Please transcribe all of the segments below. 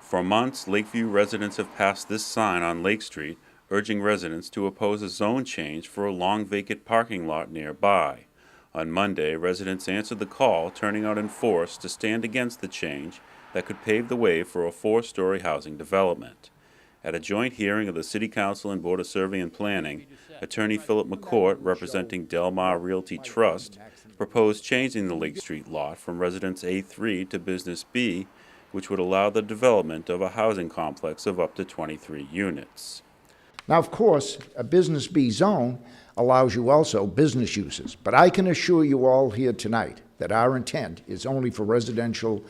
For months, Lakeview residents have passed this sign on Lake Street urging residents to oppose a zone change for a long vacant parking lot nearby. On Monday, residents answered the call, turning out in force to stand against the change that could pave the way for a 4-story housing development. At a joint hearing of the City Council and Board of Survey and Planning, Attorney Philip McCourt, representing Del Mar Realty Trust, proposed changing the Lake Street lot from Residence A3 to Business B, which would allow the development of a housing complex of up to 23 units. Now, of course, a Business B zone allows you also business uses, but I can assure you all here tonight that our intent is only for residential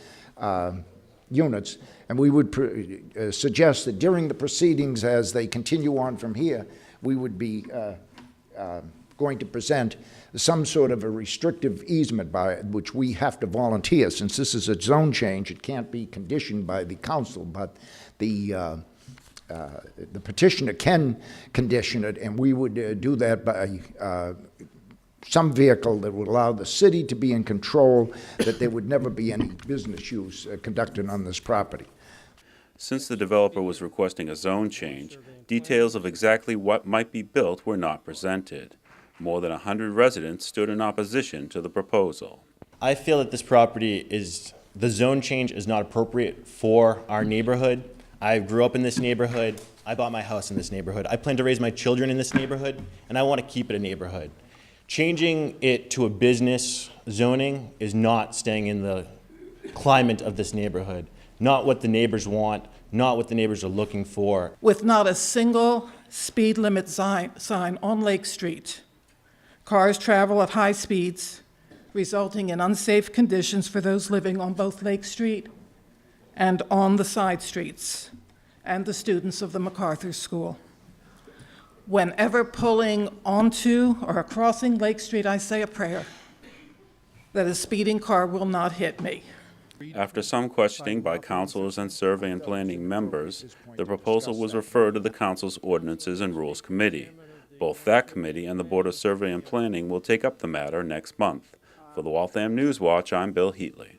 units, and we would suggest that during the proceedings as they continue on from here, we would be going to present some sort of a restrictive easement by which we have to volunteer. Since this is a zone change, it can't be conditioned by the council, but the petitioner can condition it, and we would do that by some vehicle that would allow the city to be in control, that there would never be any business use conducted on this property. Since the developer was requesting a zone change, details of exactly what might be built were not presented. More than 100 residents stood in opposition to the proposal. I feel that this property the zone change is not appropriate for our neighborhood. I grew up in this neighborhood. I bought my house in this neighborhood. I plan to raise my children in this neighborhood, and I want to keep it a neighborhood. Changing it to a business zoning is not staying in the climate of this neighborhood, not what the neighbors want, not what the neighbors are looking for. With not a single speed limit sign on Lake Street, cars travel at high speeds, resulting in unsafe conditions for those living on both Lake Street and on the side streets, and the students of the MacArthur School. Whenever pulling onto or crossing Lake Street, I say a prayer that a speeding car will not hit me. After some questioning by councilors and survey and planning members, the proposal was referred to the council's Ordinances and Rules Committee. Both that committee and the Board of Survey and Planning will take up the matter next month. For the Waltham News Watch, I'm Bill Heatley.